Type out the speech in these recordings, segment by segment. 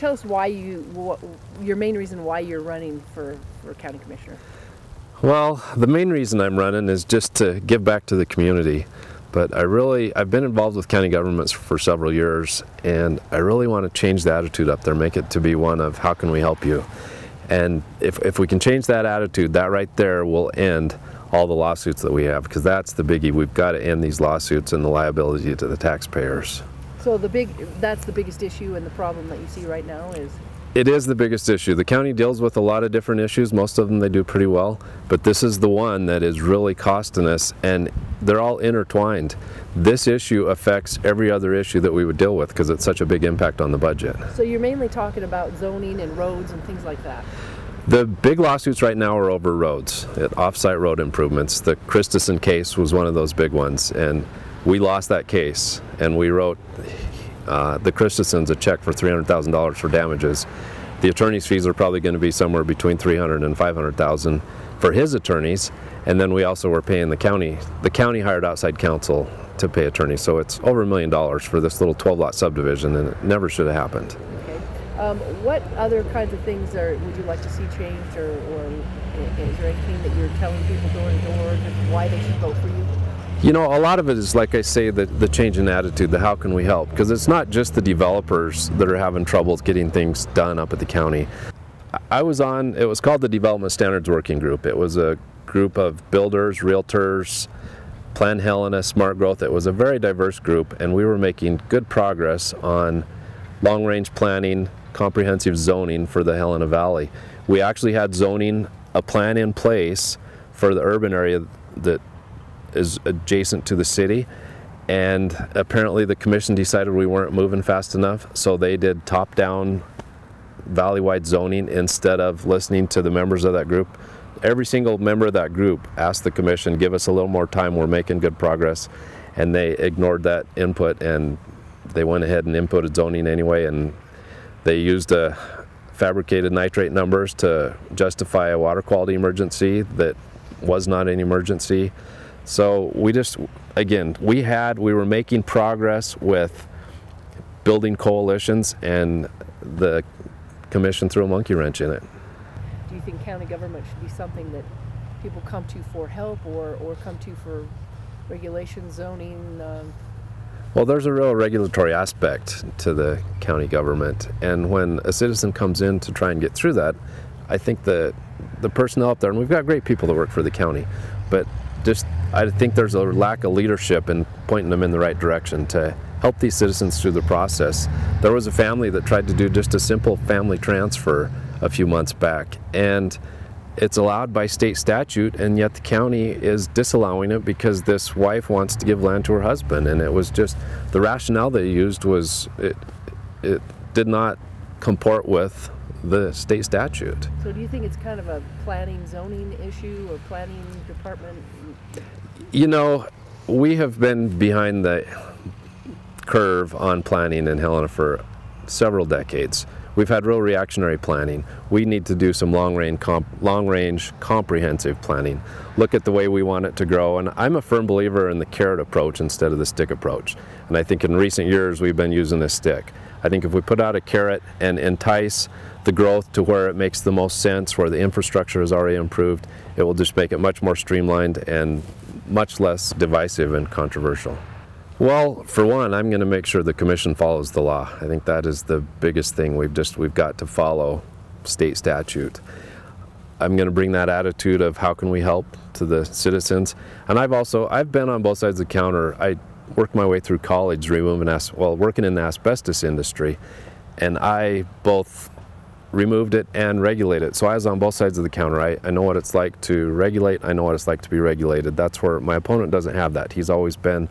tell us why your main reason why you're running for county commissioner? Well, the main reason I'm running is just to give back to the community. But I've been involved with county governments for several years, and I really want to change the attitude up there, make it to be one of how can we help you? And if we can change that attitude, that right there will end all the lawsuits that we have, because that's the biggie. We've got to end these lawsuits and the liability to the taxpayers. So that's the biggest issue and the problem that you see right now is? It is the biggest issue. The county deals with a lot of different issues. Most of them they do pretty well, but this is the one that is really costing us, and they're all intertwined. This issue affects every other issue that we would deal with because it's such a big impact on the budget. So you're mainly talking about zoning and roads and things like that? The big lawsuits right now are over roads, off-site road improvements. The Christensen case was one of those big ones, and we lost that case, and we wrote the Christensens a check for $300,000 for damages. The attorney's fees are probably going to be somewhere between $300,000 and $500,000 for his attorneys, and then we also were paying the county. The county hired outside counsel to pay attorneys, so it's over $1 million for this little 12-lot subdivision, and it never should have happened. Okay. What other kinds of things would you like to see changed, or is there anything that you're telling people door to door why they should vote for you? You know, a lot of it is, like I say, the change in attitude, the how can we help? Because it's not just the developers that are having trouble getting things done up at the county. It was called the Development Standards Working Group. It was a group of builders, realtors, Plan Helena, Smart Growth. It was a very diverse group, and we were making good progress on long-range planning, comprehensive zoning for the Helena Valley. We actually had a plan in place for the urban area that is adjacent to the city, and apparently the commission decided we weren't moving fast enough, so they did top-down valley-wide zoning instead of listening to the members of that group. Every single member of that group asked the commission, give us a little more time, we're making good progress, and they ignored that input, and they went ahead and inputted zoning anyway, and they used fabricated nitrate numbers to justify a water quality emergency that was not an emergency. So we were making progress with building coalitions, and the commission threw a monkey wrench in it. Do you think county government should be something that people come to for help or come to for regulation, zoning? Well, there's a real regulatory aspect to the county government, and when a citizen comes in to try and get through that, I think the personnel up there, and we've got great people that work for the county, but I think there's a lack of leadership in pointing them in the right direction to help these citizens through the process. There was a family that tried to do just a simple family transfer a few months back, and it's allowed by state statute, and yet the county is disallowing it because this wife wants to give land to her husband, and it was just the rationale they used was it did not comport with the state statute. So do you think it's kind of a planning zoning issue or planning department? You know, we have been behind the curve on planning in Helena for several decades. We've had real reactionary planning. We need to do some long-range comprehensive planning. Look at the way we want it to grow, and I'm a firm believer in the carrot approach instead of the stick approach. And I think in recent years we've been using a stick. I think if we put out a carrot and entice the growth to where it makes the most sense, where the infrastructure is already improved, it will just make it much more streamlined and much less divisive and controversial. Well, for one, I'm going to make sure the commission follows the law. I think that is the biggest thing. We've got to follow state statute. I'm going to bring that attitude of how can we help to the citizens. And I've been on both sides of the counter. I worked my way through college working in the asbestos industry, and I both removed it and regulated it. So I was on both sides of the counter. I know what it's like to regulate. I know what it's like to be regulated. That's where my opponent doesn't have that. He's always been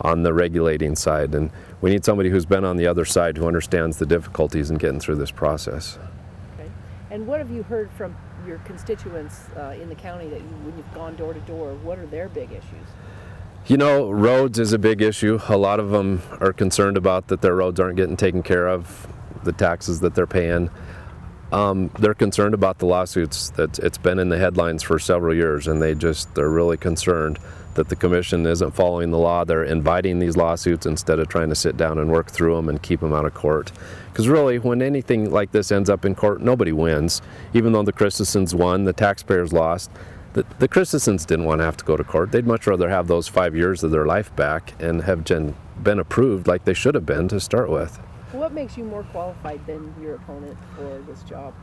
on the regulating side, and we need somebody who's been on the other side who understands the difficulties in getting through this process. Okay. And what have you heard from your constituents in the county when you've gone door to door? What are their big issues? You know, roads is a big issue. A lot of them are concerned about that their roads aren't getting taken care of, the taxes that they're paying. They're concerned about the lawsuits. It's been in the headlines for several years, and they're really concerned that the commission isn't following the law. They're inviting these lawsuits instead of trying to sit down and work through them and keep them out of court. Because really, when anything like this ends up in court, nobody wins. Even though the Christensens won, the taxpayers lost. The Christensens didn't want to have to go to court. They'd much rather have those 5 years of their life back and have been approved like they should have been to start with. What makes you more qualified than your opponent for this job?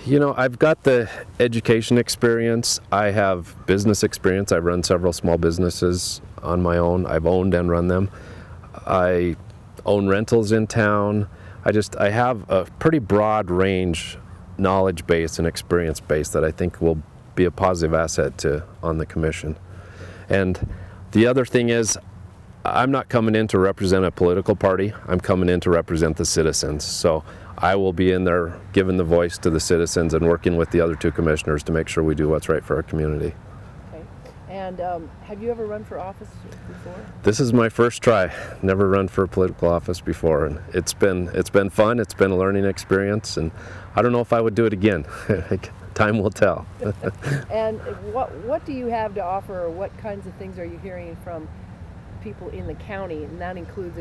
You know, I've got the education experience. I have business experience. I've run several small businesses on my own. I've owned and run them. I own rentals in town. I have a pretty broad range knowledge base and experience base that I think will be a positive asset on the commission. And the other thing is, I'm not coming in to represent a political party. I'm coming in to represent the citizens. So I will be in there giving the voice to the citizens and working with the other two commissioners to make sure we do what's right for our community. Okay. And have you ever run for office before? This is my first try. Never run for a political office before, and it's been fun. It's been a learning experience, and I don't know if I would do it again. Time will tell. And what do you have to offer, or what kinds of things are you hearing from people in the county? And that includes,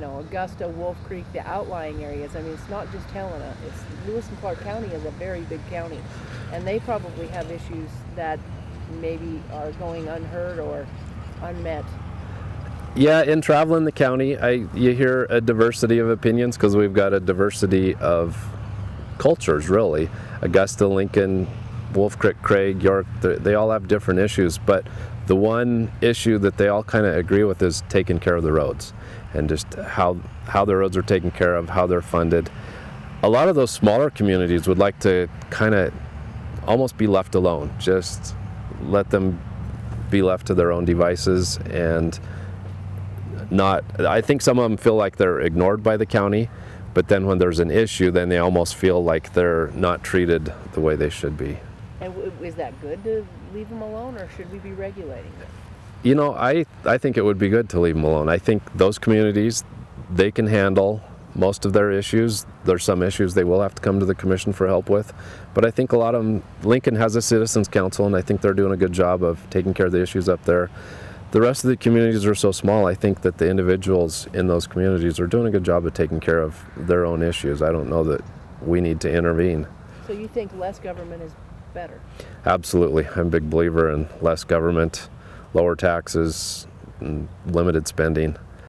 Augusta, Wolf Creek, the outlying areas. I mean, it's not just Helena. It's Lewis and Clark County is a very big county, and they probably have issues that maybe are going unheard or unmet. Yeah, in traveling the county, you hear a diversity of opinions because we've got a diversity of cultures, really. Augusta, Lincoln, Wolf Creek, Craig, York, they all have different issues, but the one issue that they all kind of agree with is taking care of the roads and just how the roads are taken care of, how they're funded. A lot of those smaller communities would like to kind of almost be left alone, just let them be left to their own devices and I think some of them feel like they're ignored by the county, but then when there's an issue, then they almost feel like they're not treated the way they should be. And is that good to leave them alone, or should we be regulating them? You know, I think it would be good to leave them alone. I think those communities, they can handle most of their issues. There's some issues they will have to come to the commission for help with, but I think a lot of them, Lincoln has a citizens council, and I think they're doing a good job of taking care of the issues up there. The rest of the communities are so small, I think that the individuals in those communities are doing a good job of taking care of their own issues. I don't know that we need to intervene. So you think less government is better? Absolutely. I'm a big believer in less government, lower taxes, and limited spending.